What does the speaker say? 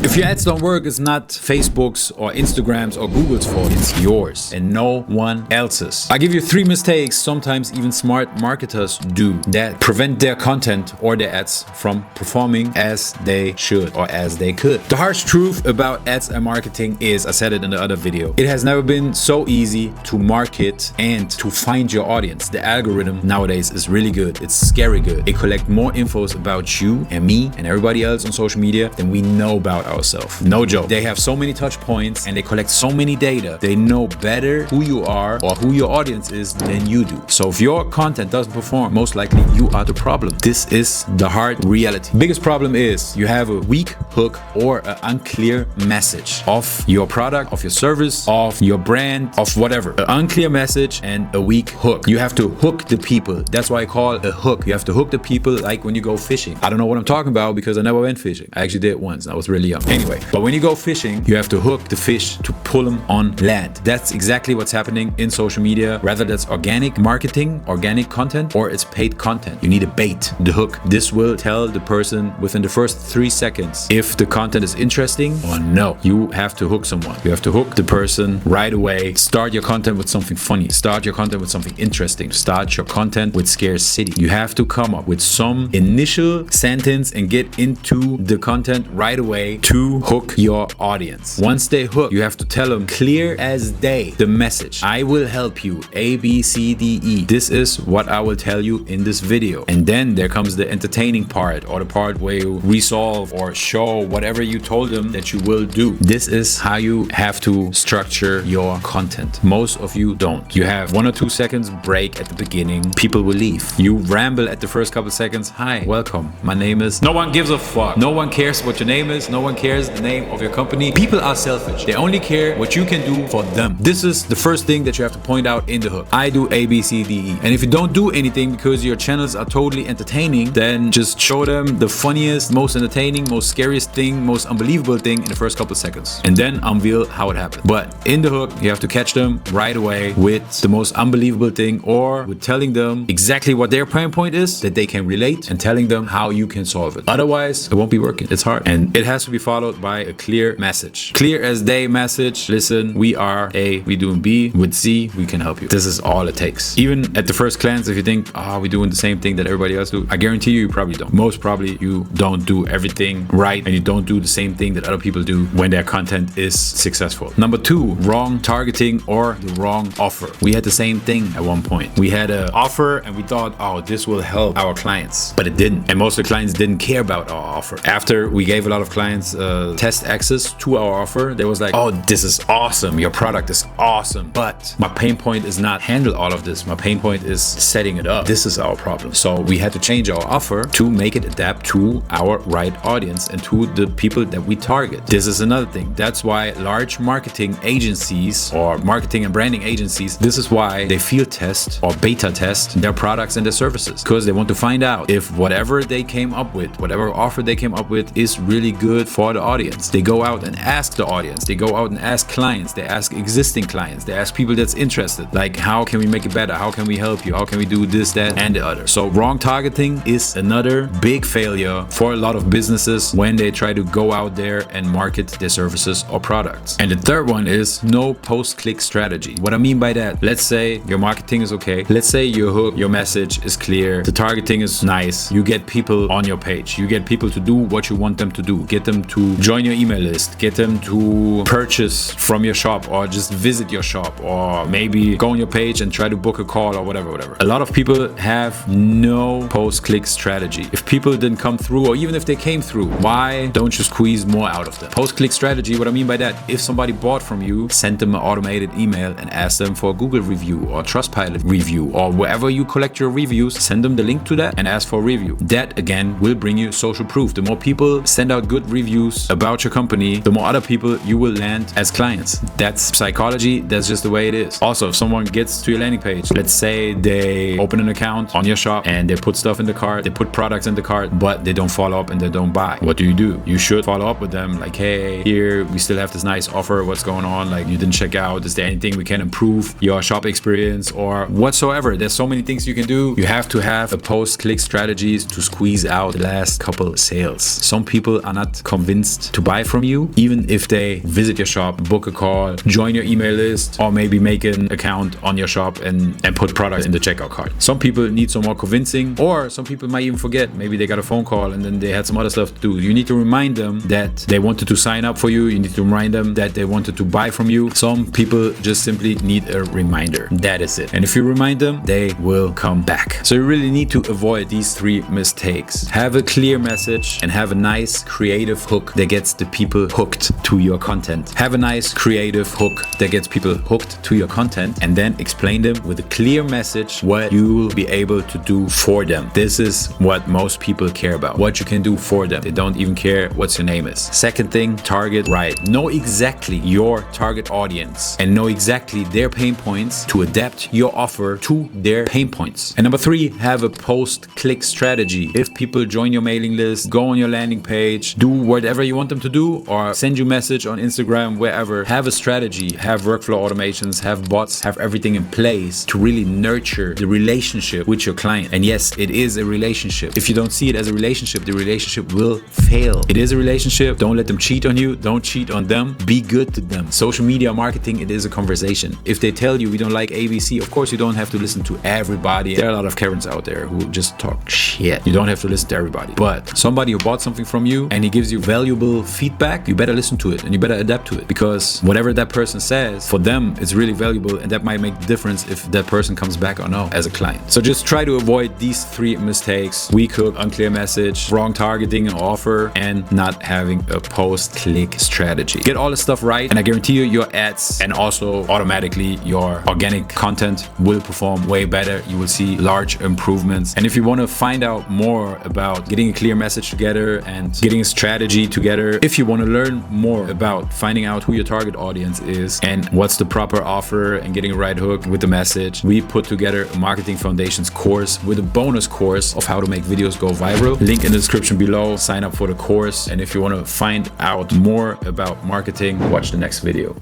If your ads don't work, it's not Facebook's or Instagram's or Google's fault. It's yours and no one else's. I give you 3 mistakes sometimes even smart marketers do that prevent their content or their ads from performing as they should or as they could. The harsh truth about ads and marketing is, I said it in the other video, it has never been so easy to market and to find your audience. The algorithm nowadays is really good. It's scary good. It collects more infos about you and me and everybody else on social media than we know about ourselves. No joke. They have so many touch points and they collect so many data. They know better who you are or who your audience is than you do. So if your content doesn't perform, most likely you are the problem. This is the hard reality. Biggest problem is you have a weak hook or an unclear message of your product, of your service, of your brand, of whatever. An unclear message and a weak hook. You have to hook the people. That's why I call it a hook. You have to hook the people like when you go fishing. I don't know what I'm talking about because I never went fishing. I actually did once. I was really young. Anyway, but when you go fishing, you have to hook the fish to pull them on land. That's exactly what's happening in social media. Rather that's organic marketing, organic content, or it's paid content. You need a bait, the hook. This will tell the person within the first 3 seconds if the content is interesting or no. You have to hook someone. You have to hook the person right away. Start your content with something funny. Start your content with something interesting. Start your content with scarcity. You have to come up with some initial sentence and get into the content right away to hook your audience. Once they hook, you have to tell them clear as day the message. I will help you A, B, C, D, E. This is what I will tell you in this video. And then there comes the entertaining part or the part where you resolve or show whatever you told them that you will do. This is how you have to structure your content. Most of you don't. You have 1 or 2 seconds break at the beginning. People will leave. You ramble at the first couple seconds. Hi, welcome. My name is... No one gives a fuck. No one cares what your name is. No one cares the name of your company. People are selfish. They only care what you can do for them. This is the first thing that you have to point out in the hook. I do A, B, C, D, E. And if you don't do anything because your channels are totally entertaining, then just show them the funniest, most entertaining, most scariest thing, most unbelievable thing in the first couple seconds. And then unveil how it happened. But in the hook, you have to catch them right away with the most unbelievable thing or with telling them exactly what their pain point is that they can relate and telling them how you can solve it. Otherwise, it won't be working. It's hard. And it has to be followed by a clear message. Clear as day message. Listen, we are A, we doing B. With Z, we can help you. This is all it takes. Even at the first glance, if you think, oh, we're doing the same thing that everybody else do, I guarantee you probably don't. Most probably you don't do everything right and you don't do the same thing that other people do when their content is successful. Number 2, wrong targeting or the wrong offer. We had the same thing at one point. We had an offer and we thought, oh, this will help our clients, but it didn't. And most of the clients didn't care about our offer. After we gave a lot of clients test access to our offer, they was like, oh, this is awesome. Your product is awesome. But my pain point is not handle all of this. My pain point is setting it up. This is our problem. So we had to change our offer to make it adapt to our right audience and to the people that we target. This is another thing. That's why large marketing agencies or marketing and branding agencies, this is why they field test or beta test their products and their services, because they want to find out if whatever they came up with, whatever offer they came up with is really good for the audience. They go out and ask the audience. They go out and ask clients. They ask existing clients. They ask people that's interested. Like, how can we make it better? How can we help you? How can we do this, that, and the other? So wrong targeting is another big failure for a lot of businesses when they try to go out there and market their services or products. And the third one is no post-click strategy. What I mean by that, let's say your marketing is okay. Let's say your hook, your message is clear. The targeting is nice. You get people on your page. You get people to do what you want them to do. Get them to join your email list. Get them to purchase from your shop or just visit your shop or maybe go on your page and try to book a call or whatever. A lot of people have no post-click strategy. If people didn't come through or even if they came through, why don't you squeeze more out of them? Post-click strategy, what I mean by that, if somebody bought from you, send them an automated email and ask them for a Google review or Trustpilot review or wherever you collect your reviews, send them the link to that and ask for a review. That again will bring you social proof. The more people send out good reviews about your company, the more other people you will land as clients. That's psychology. That's just the way it is. Also, if someone gets to your landing page, let's say they open an account on your shop and they put stuff in the cart, they put products in the cart, but they don't follow up and they don't buy. What do? You should follow up with them like, hey, here we still have this nice offer. What's going on? Like, you didn't check out. Is there anything we can improve your shop experience or whatsoever? There's so many things you can do. You have to have a post-click strategies to squeeze out the last couple sales. Some people are not convinced convinced to buy from you, even if they visit your shop, book a call, join your email list, or maybe make an account on your shop and put products in the checkout cart. Some people need some more convincing, or some people might even forget. Maybe they got a phone call and then they had some other stuff to do. You need to remind them that they wanted to sign up for you. You need to remind them that they wanted to buy from you. Some people just simply need a reminder. That is it. And if you remind them, they will come back. So you really need to avoid these 3 mistakes. Have a clear message and have a nice creative hook that gets the people hooked to your content. Have a nice creative hook that gets people hooked to your content, and then explain them with a clear message what you will be able to do for them. This is what most people care about, what you can do for them. They don't even care what your name is. Second thing, target right. Know exactly your target audience and know exactly their pain points to adapt your offer to their pain points. And number 3, have a post-click strategy. If people join your mailing list, go on your landing page, do whatever you want them to do, or send you a message on Instagram, wherever, have a strategy, have workflow automations, have bots, have everything in place to really nurture the relationship with your client. And yes, it is a relationship. If you don't see it as a relationship, the relationship will fail. It is a relationship. Don't let them cheat on you. Don't cheat on them. Be good to them. Social media marketing, it is a conversation. If they tell you we don't like ABC, of course you don't have to listen to everybody. There are a lot of Karens out there who just talk shit. You don't have to listen to everybody. But somebody who bought something from you and he gives you valuable feedback, you better listen to it and you better adapt to it, because whatever that person says, for them, it's really valuable, and that might make the difference if that person comes back or no as a client. So just try to avoid these 3 mistakes: weak hook, unclear message, wrong targeting and offer, and not having a post-click strategy. Get all this stuff right, and I guarantee you your ads and also automatically your organic content will perform way better. You will see large improvements. And if you want to find out more about getting a clear message together and getting a strategy together, if you want to learn more about finding out who your target audience is and what's the proper offer and getting a right hook with the message, we put together a Marketing Foundations course with a bonus course of how to make videos go viral. Link in the description below. Sign up for the course. And if you want to find out more about marketing, watch the next video.